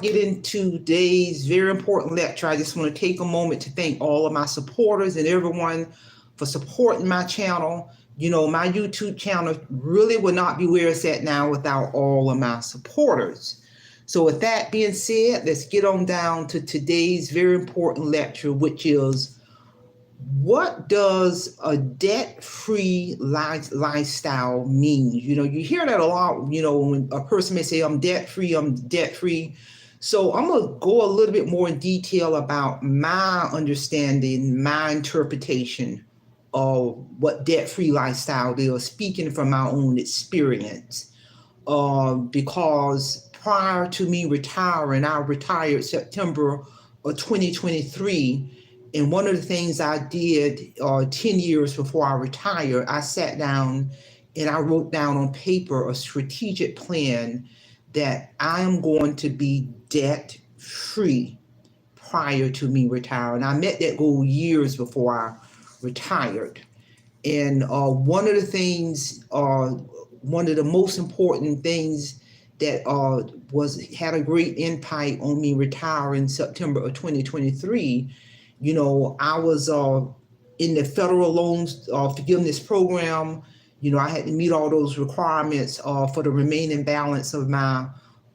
Get into today's very important lecture, I just want to take a moment to thank all of my supporters and everyone for supporting my channel. You know, my YouTube channel really would not be where it's at now without all of my supporters. So with that being said, let's get on down to today's very important lecture, which is what does a debt-free lifestyle mean? You know, you hear that a lot, you know, when a person may say, I'm debt-free, I'm debt-free. So I'm going to go a little bit more in detail about my understanding, my interpretation of what debt-free lifestyle is, speaking from my own experience. Because prior to me retiring, I retired September of 2023. And one of the things I did 10 years before I retired, I sat down and I wrote down on paper a strategic plan that I am going to be debt free prior to me retiring. I met that goal years before I retired. And one of the things, one of the most important things that had a great impact on me retiring September of 2023. You know, I was in the federal loans forgiveness program. You know, I had to meet all those requirements for the remaining balance of my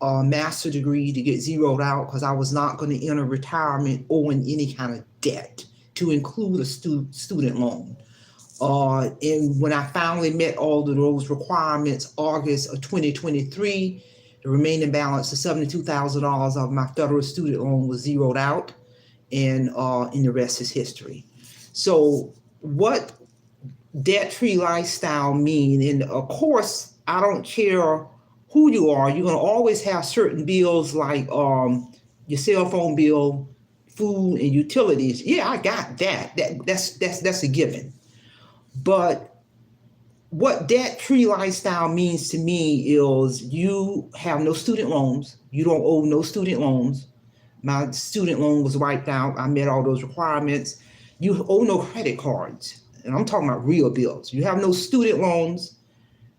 master's degree to get zeroed out, because I was not going to enter retirement owing any kind of debt, to include a student loan. And when I finally met all of those requirements, August of 2023, the remaining balance of $72,000 of my federal student loan was zeroed out, and the rest is history. So what debt-free lifestyle mean? And of course, I don't care who you are, you're going to always have certain bills like your cell phone bill, food, and utilities. Yeah, I got that. That's a given. But what debt-free lifestyle means to me is you have no student loans. You don't owe no student loans. My student loan was wiped out. I met all those requirements. You owe no credit cards. And I'm talking about real bills. You have no student loans.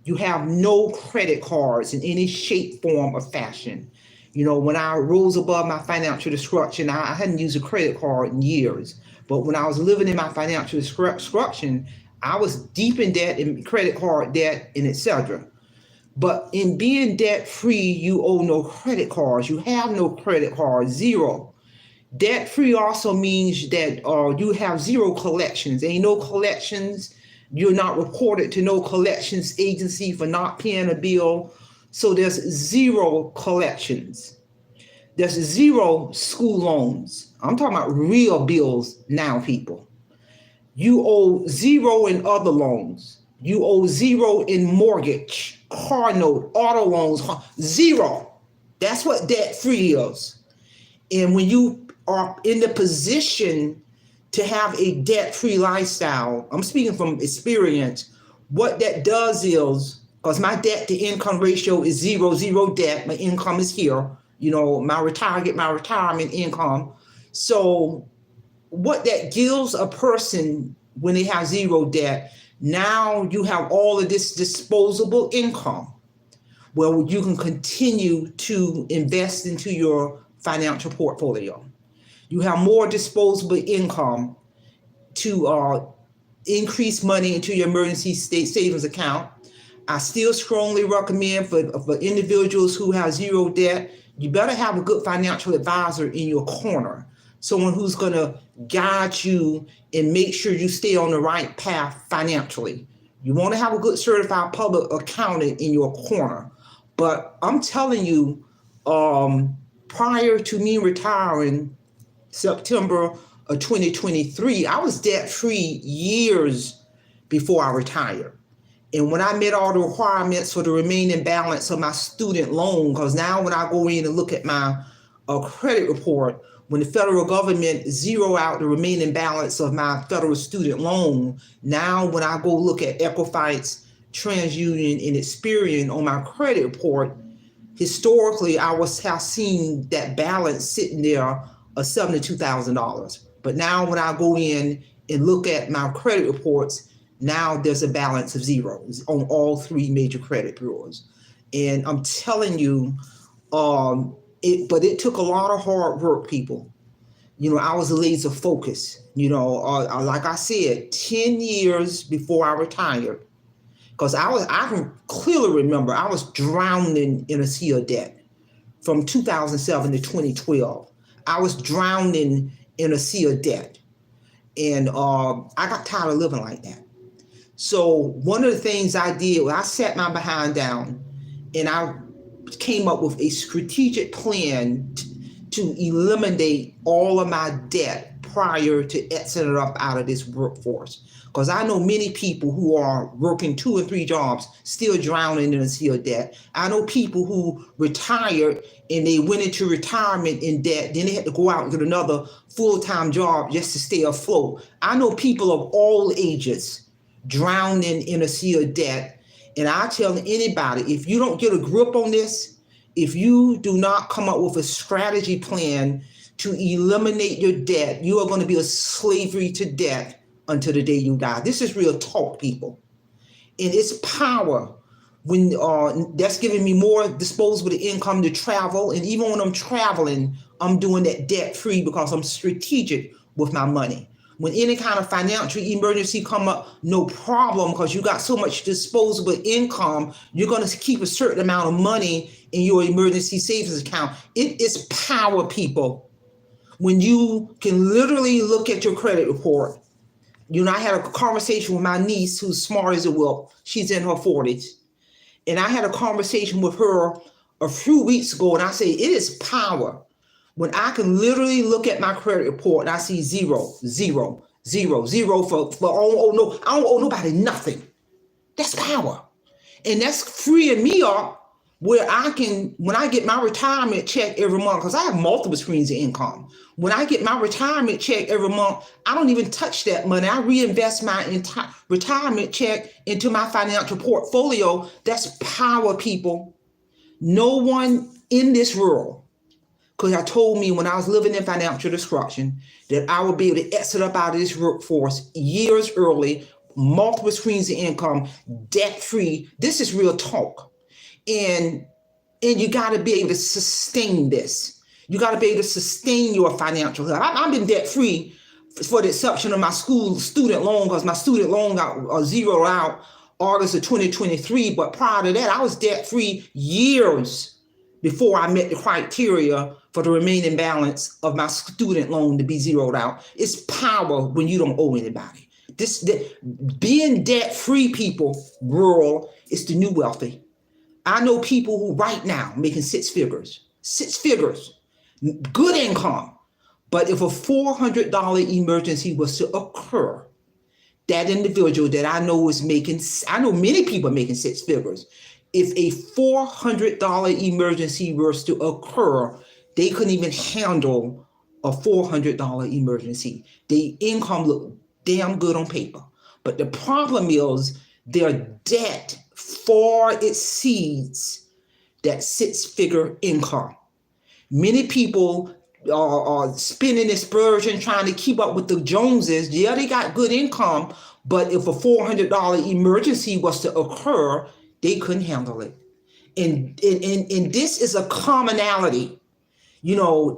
You have no credit cards in any shape, form, or fashion. You know, when I rose above my financial destruction, I hadn't used a credit card in years. But when I was living in my financial destruction, I was deep in debt, in credit card debt, and etc. But in being debt free, you owe no credit cards. You have no credit cards, zero. Debt free also means that you have zero collections. Ain't no collections. You're not reported to no collections agency for not paying a bill. So there's zero collections. There's zero school loans. I'm talking about real bills now, people. You owe zero in other loans. You owe zero in mortgage, car note, auto loans, zero. That's what debt free is. And when you are in the position to have a debt free lifestyle, I'm speaking from experience, what that does is, because my debt to income ratio is zero debt, my income is here, you know, my retirement income. So what that gives a person when they have zero debt, now you have all of this disposable income where you can continue to invest into your financial portfolio. You have more disposable income to increase money into your emergency state savings account. I still strongly recommend for individuals who have zero debt, you better have a good financial advisor in your corner, someone who's going to guide you and make sure you stay on the right path financially. You want to have a good certified public accountant in your corner. But I'm telling you, prior to me retiring September of 2023, I was debt free years before I retired. And when I met all the requirements for the remaining balance of my student loan, because now when I go in and look at my credit report, when the federal government zero out the remaining balance of my federal student loan, now when I go look at Equifax, TransUnion, and Experian on my credit report, historically I have seen that balance sitting there of $72,000. But now when I go in and look at my credit reports, now there's a balance of zeros on all three major credit bureaus. And I'm telling you, But it took a lot of hard work, people. I was laser focused. Like I said, 10 years before I retired, because I can clearly remember I was drowning in a sea of debt from 2007 to 2012. I was drowning in a sea of debt, and I got tired of living like that. So one of the things I did was I sat my behind down, and I came up with a strategic plan to eliminate all of my debt prior to exiting up out of this workforce. Because I know many people who are working 2 and 3 jobs, still drowning in a sea of debt. I know people who retired and they went into retirement in debt. Then they had to go out and get another full-time job just to stay afloat. I know people of all ages drowning in a sea of debt. And I tell anybody, if you don't get a grip on this, if you do not come up with a strategy plan to eliminate your debt, you are going to be a slavery to debt until the day you die. This is real talk, people. And it's power when that's giving me more disposable income to travel. And even when I'm traveling, I'm doing that debt free because I'm strategic with my money. When any kind of financial emergency come up, no problem, because you got so much disposable income, you're going to keep a certain amount of money in your emergency savings account. It is power, people. When you can literally look at your credit report. I had a conversation with my niece who's smart as a whoop. She's in her 40s. And I had a conversation with her a few weeks ago, and I say, it is power. When I can literally look at my credit report and I see zero for no, I don't owe nobody nothing. That's power. And that's freeing me up where I can, when I get my retirement check every month, because I have multiple streams of income. When I get my retirement check every month, I don't even touch that money. I reinvest my entire retirement check into my financial portfolio. That's power, people. No one in this world, because I told me when I was living in financial destruction that I would be able to exit up out of this workforce years early, multiple streams of income, debt free. This is real talk. And you got to be able to sustain this. You got to be able to sustain your financial health. I've been debt free for the exception of my school student loan, because my student loan got zeroed out August of 2023. But prior to that, I was debt free years before I met the criteria for the remaining balance of my student loan to be zeroed out. It's power when you don't owe anybody. Being debt free, people, rural, is the new wealthy. I know people who right now making six figures, good income. But if a $400 emergency was to occur, that individual that I know is making, I know many people are making six figures. If a $400 emergency was to occur, they couldn't even handle a $400 emergency. The income looked damn good on paper. But the problem is their debt far exceeds that six-figure income. Many people are spending and splurging, trying to keep up with the Joneses. Yeah, they got good income, but if a $400 emergency was to occur, they couldn't handle it. And this is a commonality.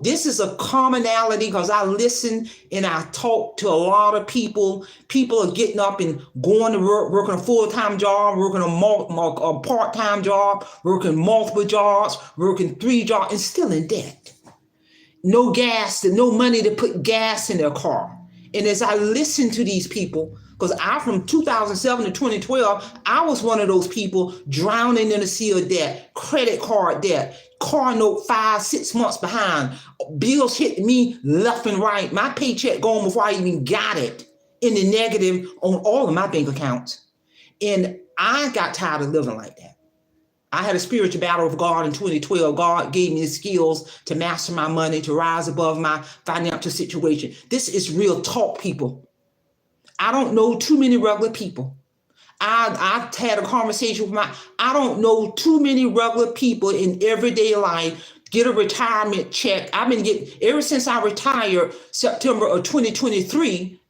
This is a commonality because I listen and I talk to a lot of people. People are getting up and going to work, working a full-time job, working a part-time job, working multiple jobs, working 3 jobs, and still in debt. No gas, no money to put gas in their car. And as I listen to these people, because from 2007 to 2012, I was one of those people drowning in a sea of debt, credit card debt, car note 5-6 months behind, bills hitting me left and right, my paycheck going before I even got it, in the negative on all of my bank accounts. And I got tired of living like that. I had a spiritual battle with God in 2012. God gave me the skills to master my money, to rise above my financial situation. This is real talk, people. I don't know too many regular people. I've had a conversation with I don't know too many regular people in everyday life get a retirement check. I've been getting, ever since I retired, September of 2023,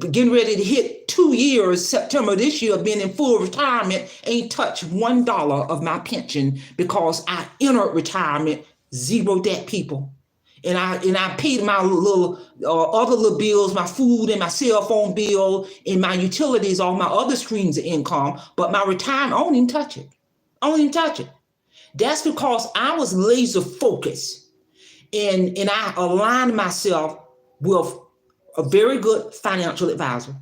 getting ready to hit 2 years, September this year, being in full retirement, ain't touched $1 of my pension because I entered retirement zero debt people. And I paid my little other little bills, my food and my cell phone bill and my utilities, all my other streams of income. But my retirement, I don't even touch it. I don't even touch it. That's because I was laser focused and I aligned myself with a very good financial advisor.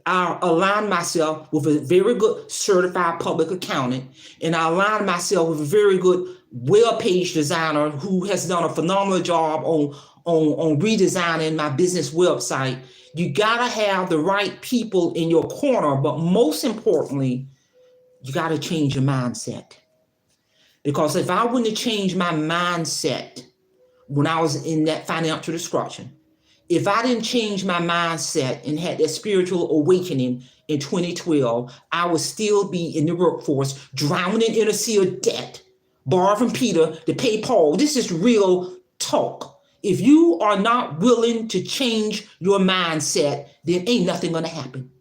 I aligned myself with a very good certified public accountant, and I aligned myself with a very good web-page designer who has done a phenomenal job on redesigning my business website. You gotta have the right people in your corner, but most importantly, you gotta change your mindset. Because if I wouldn't have changed my mindset when I was in that financial destruction, if I didn't change my mindset and had that spiritual awakening in 2012, I would still be in the workforce, drowning in a sea of debt, borrow from Peter to pay Paul. This is real talk. If you are not willing to change your mindset, then ain't nothing gonna happen.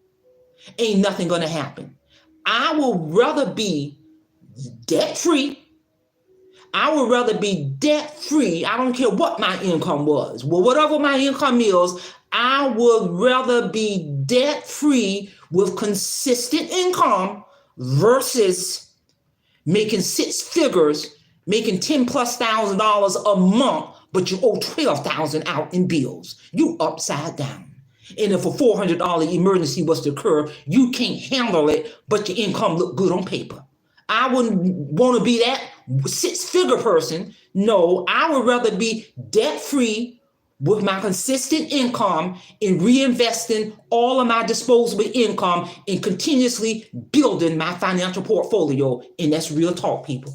Ain't nothing gonna happen. I would rather be debt-free. I would rather be debt-free. I don't care what my income was. Well, whatever my income is, I would rather be debt-free with consistent income versus making six figures, making $10,000+ a month, but you owe $12,000 out in bills. You upside down. And if a $400 emergency was to occur, you can't handle it, but your income look good on paper. I wouldn't want to be that six-figure person. No, I would rather be debt-free with my consistent income and reinvesting all of my disposable income and continuously building my financial portfolio. And that's real talk, people.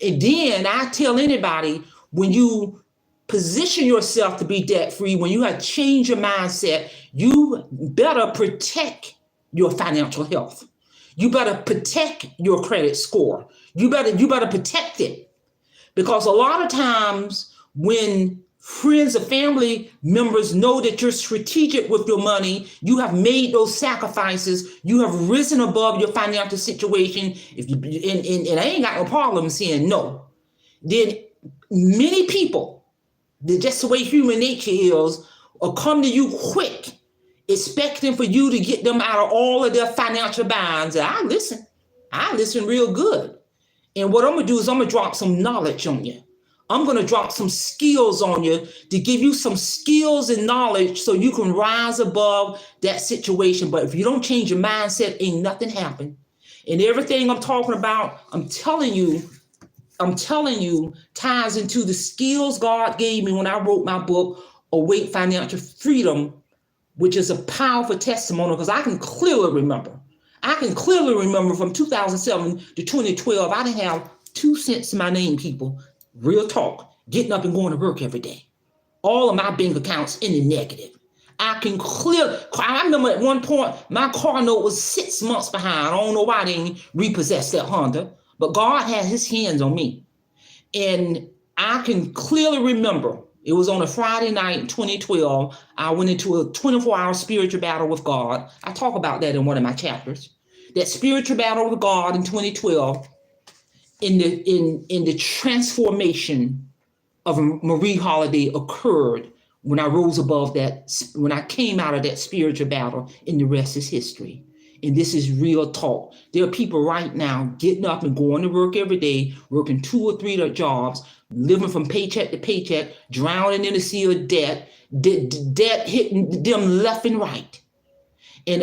And then I tell anybody, when you position yourself to be debt-free, when you have changed your mindset, you better protect your financial health. You better protect your credit score. You better protect it. Because a lot of times when friends or family members know that you're strategic with your money, you have made those sacrifices, you have risen above your financial situation, and I ain't got no problem saying no, then many people, just the way human nature is, will come to you quick, expecting for you to get them out of all of their financial binds. And I listen real good. And what I'm gonna do is I'm gonna drop some knowledge on you. I'm gonna drop some skills on you to give you some skills and knowledge so you can rise above that situation. But if you don't change your mindset, ain't nothing happen. And everything I'm talking about, I'm telling you, ties into the skills God gave me when I wrote my book, Awake Financial Freedom, which is a powerful testimony, because I can clearly remember from 2007 to 2012, I didn't have 2 cents in my name, people. Real talk, getting up and going to work every day. All of my bank accounts in the negative. I remember at one point, my car note was 6 months behind. I don't know why they didn't repossess that Honda, but God had his hands on me. And I can clearly remember, it was on a Friday night in 2012. I went into a 24-hour spiritual battle with God. I talk about that in one of my chapters. That spiritual battle with God in 2012, in the transformation of Marie Holiday occurred when I rose above that, when I came out of that spiritual battle, and the rest is history. And this is real talk. There are people right now getting up and going to work every day, working 2 or 3 jobs, living from paycheck to paycheck, drowning in a sea of debt, debt hitting them left and right. And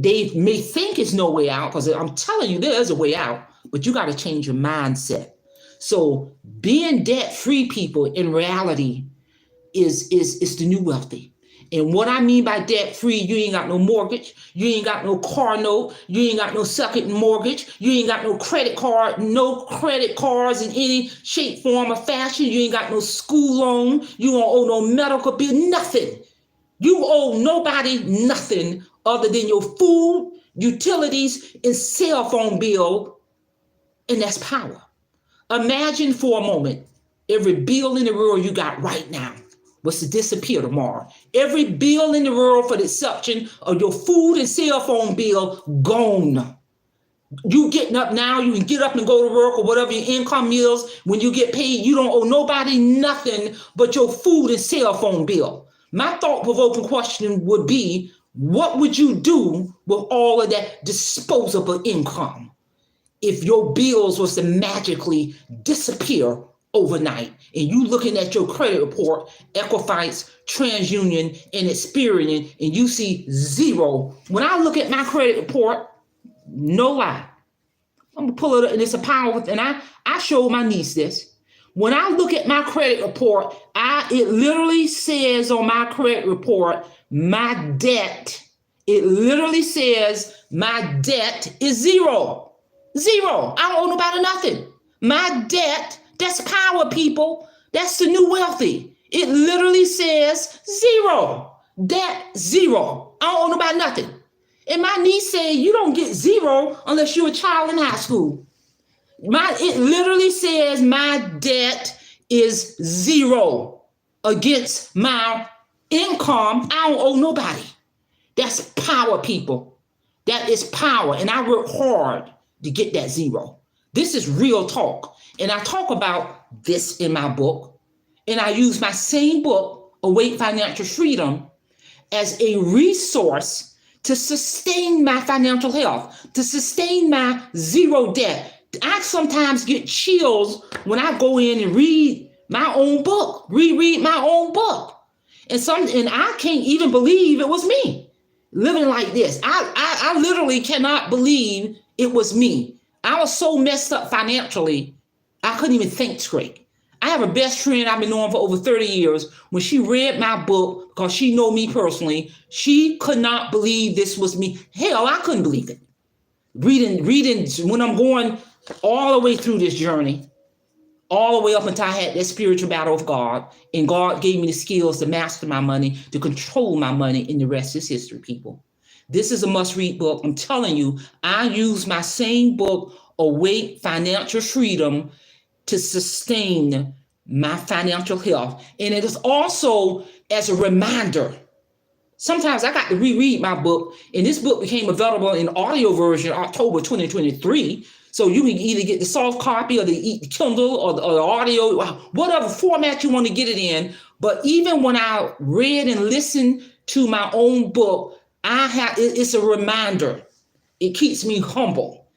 they may think it's no way out, because I'm telling you, there is a way out, but you got to change your mindset. So being debt-free, people, in reality is the new wealthy. And what I mean by debt-free, you ain't got no mortgage, you ain't got no car note, you ain't got no second mortgage, you ain't got no credit cards in any shape, form, or fashion, you ain't got no school loan, you don't owe no medical bill, nothing. You owe nobody nothing other than your food, utilities, and cell phone bill, and that's power. Imagine for a moment, every bill in the world you got right now was to disappear tomorrow. Every bill in the world, for the exception of your food and cell phone bill, gone. You getting up now, you can get up and go to work or whatever your income is. When you get paid, you don't owe nobody nothing but your food and cell phone bill. My thought-provoking question would be, what would you do with all of that disposable income if your bills was to magically disappear overnight and you looking at your credit report, Equifax, TransUnion, and Experian, and you see zero? When I look at my credit report, no lie, I'm gonna pull it up, and it's a power, and I showed my niece this. When I look at my credit report, it literally says on my credit report, my debt, it literally says my debt is zero. Zero. I don't owe nobody nothing. My debt, that's power, people. That's the new wealthy. It literally says zero. Debt, zero. I don't owe nobody nothing. And my niece said, you don't get zero unless you're a child in high school. It literally says my debt is zero against my income. I don't owe nobody. That's power, people. That is power. And I work hard to get that zero. This is real talk. And I talk about this in my book. And I use my same book, Awake Financial Freedom, as a resource to sustain my financial health, to sustain my zero debt. I sometimes get chills when I go in and read my own book, reread my own book. And I can't even believe it was me living like this. I literally cannot believe it was me. I was so messed up financially, I couldn't even think straight. I have a best friend I've been knowing for over 30 years. When she read my book, because she know me personally, she could not believe this was me. Hell, I couldn't believe it. Reading when I'm going all the way through this journey, all the way up until I had that spiritual battle with God, and God gave me the skills to master my money, to control my money, and the rest is history, people. This is a must-read book. I'm telling you, I use my same book, Awake Financial Freedom, to sustain my financial health. And it is also as a reminder. Sometimes I got to reread my book, and this book became available in audio version October 2023. So you can either get the soft copy or the Kindle or the audio, whatever format you want to get it in. But even when I read and listened to my own book, it's a reminder. It keeps me humble.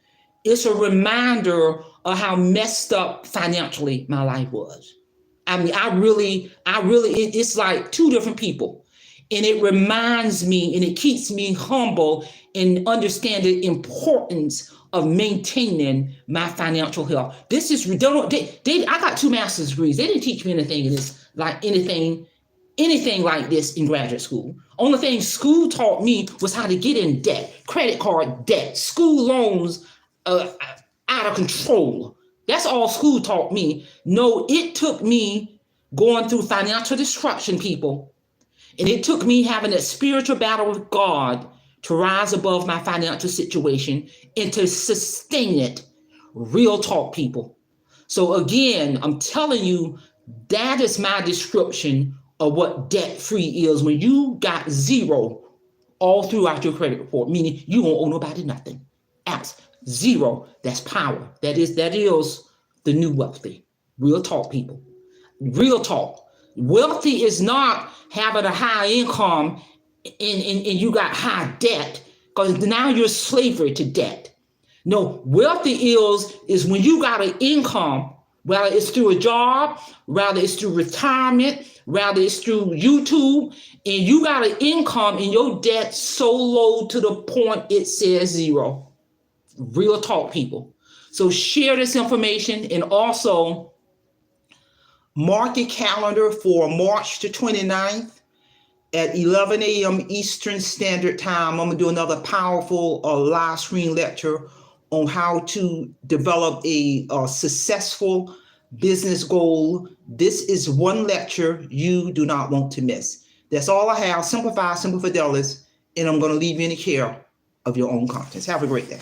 It's a reminder of how messed up financially my life was. I mean, it's like two different people. And it reminds me, and it keeps me humble and understand the importance of maintaining my financial health. This is, I got 2 master's degrees. They didn't teach me anything in this, like anything like this in graduate school. Only thing school taught me was how to get in debt, credit card debt, school loans, out of control. That's all school taught me. No, it took me going through financial destruction, people. And it took me having a spiritual battle with God to rise above my financial situation and to sustain it. Real talk, people. So again, I'm telling you, that is my description of what debt-free is. When you got zero all throughout your credit report, meaning you won't owe nobody nothing. Apps. Zero, that's power. That is the new wealthy. Real talk, people. Real talk. Wealthy is not having a high income and you got high debt, because now you're slavery to debt. No, wealthy is when you got an income, whether it's through a job, whether it's through retirement, whether it's through YouTube, and you got an income and your debt so low to the point it says zero. Real talk, people. So share this information, and also mark your calendar for March the 29th at 11 a.m. Eastern Standard Time. I'm going to do another powerful live stream lecture on how to develop a successful business goal. This is one lecture you do not want to miss. That's all I have. Simplify, Simple Fidelis, and I'm going to leave you in the care of your own conscience. Have a great day.